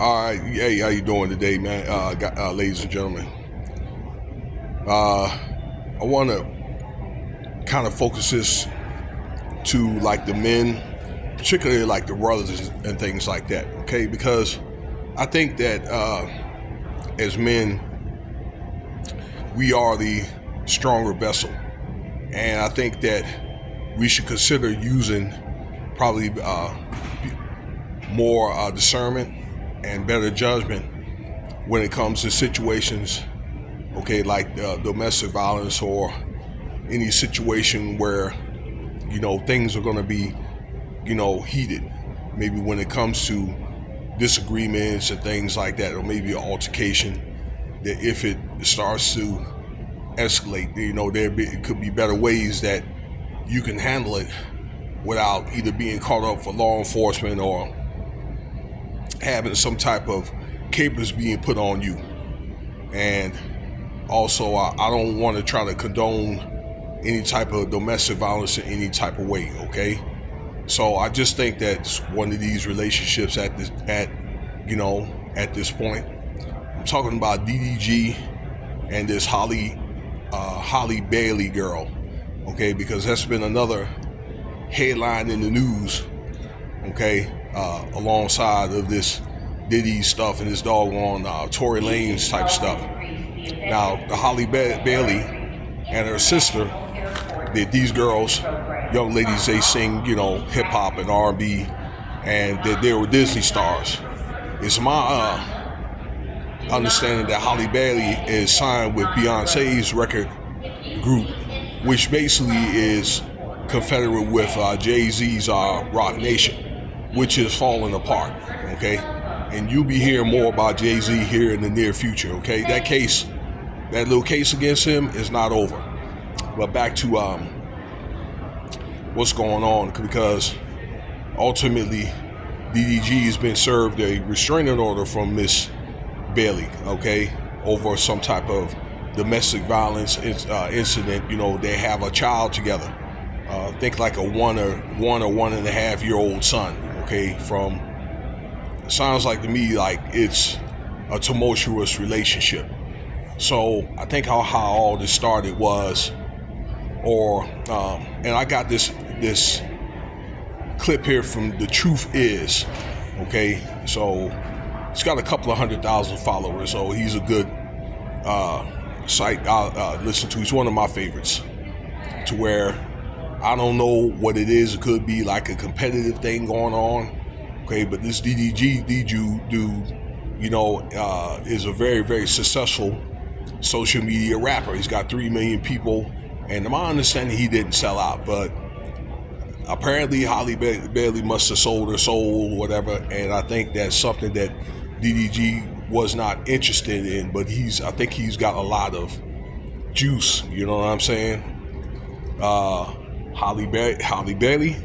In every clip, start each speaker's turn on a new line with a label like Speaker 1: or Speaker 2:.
Speaker 1: All right, hey, how you doing today, man? Ladies and gentlemen, I want to kind of focus this to like the men, particularly like the brothers and things like that. Okay, because I think that as men, we are the stronger vessel, and I think that we should consider using probably more discernment and better judgment when it comes to situations, okay, like domestic violence or any situation where, things are going to be, heated. Maybe when it comes to disagreements and things like that, or maybe an altercation, that if it starts to escalate, it could be better ways that you can handle it without either being caught up for law enforcement or having some type of capers being put on you. And also, I don't want to try to condone any type of domestic violence in any type of way, okay? So I just think that one of these relationships at this point, I'm talking about DDG and this Hallie Bailey girl, okay? Because that's been another headline in the news, okay? Alongside of this Diddy stuff and this doggone Tory Lanez type stuff. Now, the Hallie Bailey and her sister, these girls, young ladies, they sing, hip hop and R&B, and they were Disney stars. It's my understanding that Hallie Bailey is signed with Beyonce's record group, which basically is confederate with Jay-Z's ROCNATION, which is falling apart, okay? And you'll be hearing more about Jay-Z here in the near future, okay? That little case against him is not over. But back to what's going on, because ultimately DDG has been served a restraining order from Miss Bailey, okay, over some type of domestic violence incident. They have a child together. Think like a one or 1.5 year old son, okay, sounds like to me like it's a tumultuous relationship. So I think how all this started was, and I got this clip here from The Truth Is, okay, so it's got a couple of 100,000 followers, so he's a good site I'll listen to. He's one of my favorites, to where I don't know what it is. It could be like a competitive thing going on, okay? But this DDG dude, is a very, very successful social media rapper. He's got 3 million people, and to my understanding, he didn't sell out. But apparently, Hallie Bailey must have sold her soul, whatever. And I think that's something that DDG was not interested in. But I think he's got a lot of juice. You know what I'm saying? Hallie Bailey,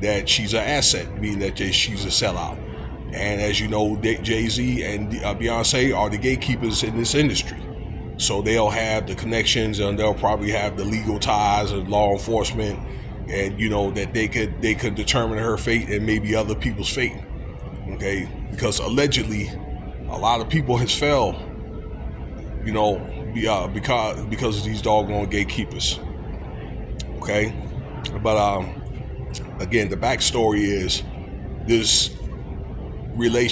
Speaker 1: that she's an asset, meaning that she's a sellout. And as you know, Jay-Z and Beyonce are the gatekeepers in this industry. So they'll have the connections, and they'll probably have the legal ties and law enforcement, and that they could determine her fate and maybe other people's fate. Okay, because allegedly a lot of people has fell, because of these doggone gatekeepers. Okay, but again, the backstory is this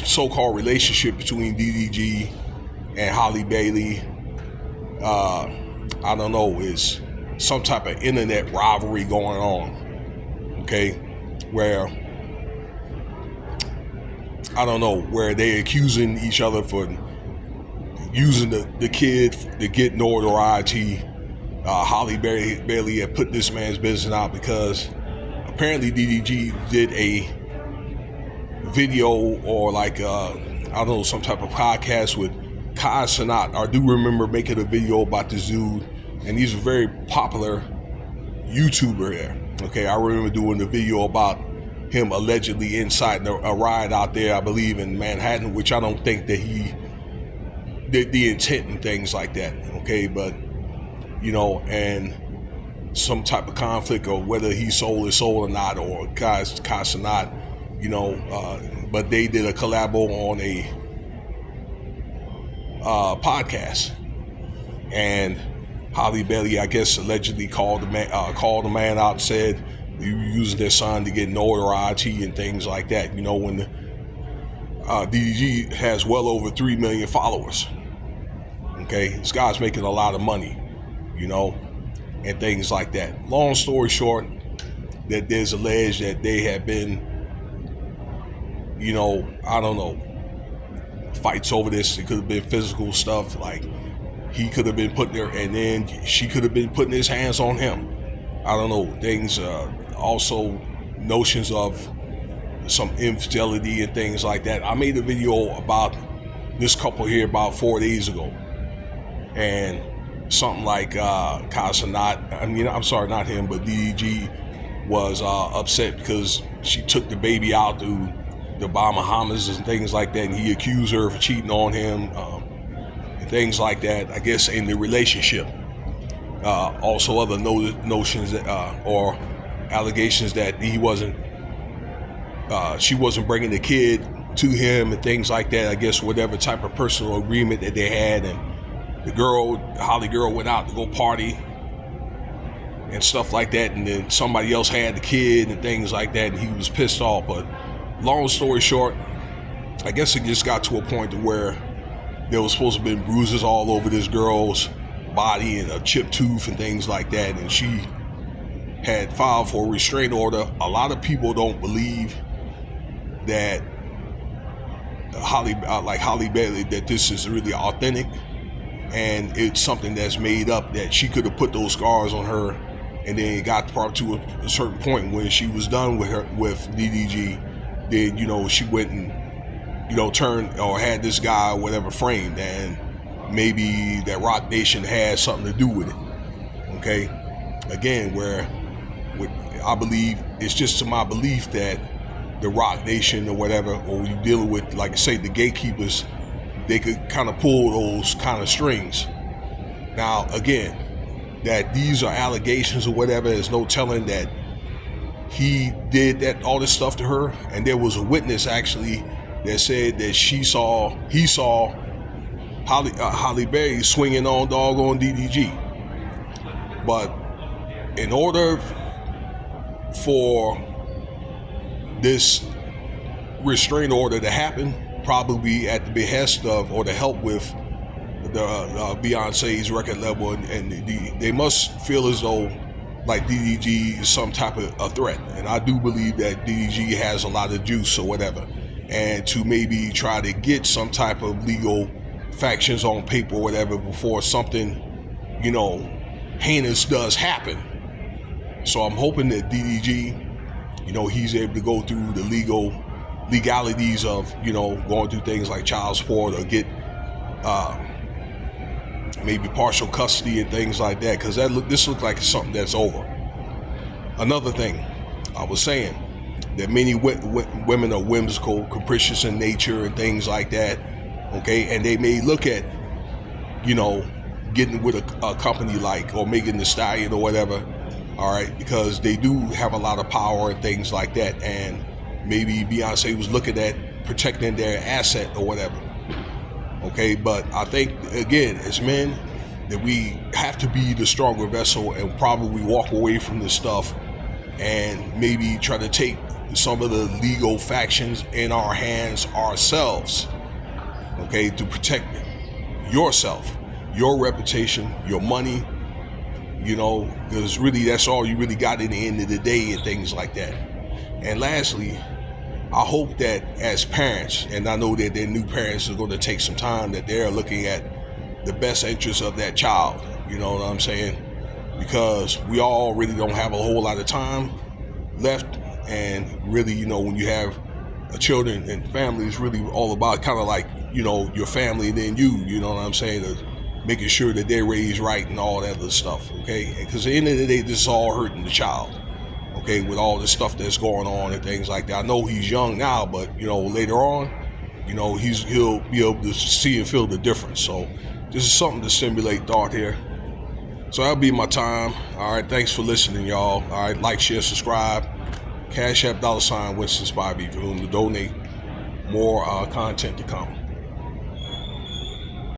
Speaker 1: so-called relationship between DDG and Hallie Bailey. I don't know, is some type of internet rivalry going on. Okay, where I don't know, where they're accusing each other for using the kid to get notoriety. Hallie Bailey had put this man's business out because apparently DDG did a video or like I don't know, some type of podcast with Kai Cenat. I do remember making a video about this dude, and he's a very popular YouTuber here. Okay, I remember doing the video about him allegedly inciting a riot out there, I believe in Manhattan, which I don't think that he did the intent and things like that. Okay, but and some type of conflict, or whether he sold his soul or not, or Kai Cenat, but they did a collabo on a podcast, and Hallie Bailey, I guess, allegedly called the man out and said you using their son to get notoriety and things like that. When the DDG has well over 3 million followers. Okay, this guy's making a lot of money, and things like that. Long story short, that there's alleged that they have been, I don't know, fights over this. It could have been physical stuff, like he could have been put there, and then she could have been putting his hands on him. I don't know, things, also notions of some infidelity and things like that. I made a video about this couple here about 4 days ago, and something like not him, but DDG was upset because she took the baby out to the Bahamas and things like that, and he accused her of cheating on him and things like that, I guess, in the relationship. Also other notions that, or allegations that she wasn't bringing the kid to him and things like that. I guess whatever type of personal agreement that they had, and the Hallie girl went out to go party and stuff like that, and then somebody else had the kid and things like that, and he was pissed off. But long story short, I guess it just got to a point to where there was supposed to have been bruises all over this girl's body and a chipped tooth and things like that, and she had filed for a restraint order. A lot of people don't believe that Hallie Bailey, that this is really authentic and it's something that's made up, that she could have put those scars on her, and then it got probably to a certain point when she was done with DDG, then she went and turned or had this guy or whatever framed, and maybe that Roc Nation had something to do with it. Okay, again, I believe it's just to my belief that the Roc Nation or whatever, or you dealing with, like I say, the gatekeepers, they could kind of pull those kind of strings. Now, again, that these are allegations or whatever, there's no telling that he did all this stuff to her. And there was a witness actually that said that he saw Hallie Bailey swinging on doggone DDG. But in order for this restraint order to happen, probably at the behest of, or to help with the Beyonce's record label, and they must feel as though like DDG is some type of a threat. And I do believe that DDG has a lot of juice or whatever, and to maybe try to get some type of legal factions on paper or whatever before something, heinous does happen. So I'm hoping that DDG, he's able to go through the legalities of, going through things like child support, or get maybe partial custody and things like that, because this looks like something that's over. Another thing, I was saying that many women are whimsical, capricious in nature and things like that, okay, and they may look at, getting with a company like, or Megan Thee Stallion or whatever, all right, because they do have a lot of power and things like that, and maybe Beyonce was looking at protecting their asset or whatever. Okay, but I think, again, as men, that we have to be the stronger vessel and probably walk away from this stuff and maybe try to take some of the legal factions in our hands ourselves, okay, to protect yourself, your reputation, your money, because really that's all you really got in the end of the day and things like that. And lastly, I hope that as parents, and I know that their new parents are going to take some time, that they're looking at the best interests of that child, you know what I'm saying? Because we all really don't have a whole lot of time left, and really, when you have children and family, it's really all about kind of like, your family and then you know what I'm saying? Making sure that they're raised right and all that other stuff, okay? Because at the end of the day, this is all hurting the child. Okay, with all the stuff that's going on and things like that. I know he's young now, but later on, he'll be able to see and feel the difference. So this is something to stimulate thought here. So that'll be my time. All right, thanks for listening, y'all. All right, like, share, subscribe. Cash App $Winston Spivey for whom to donate more content to come.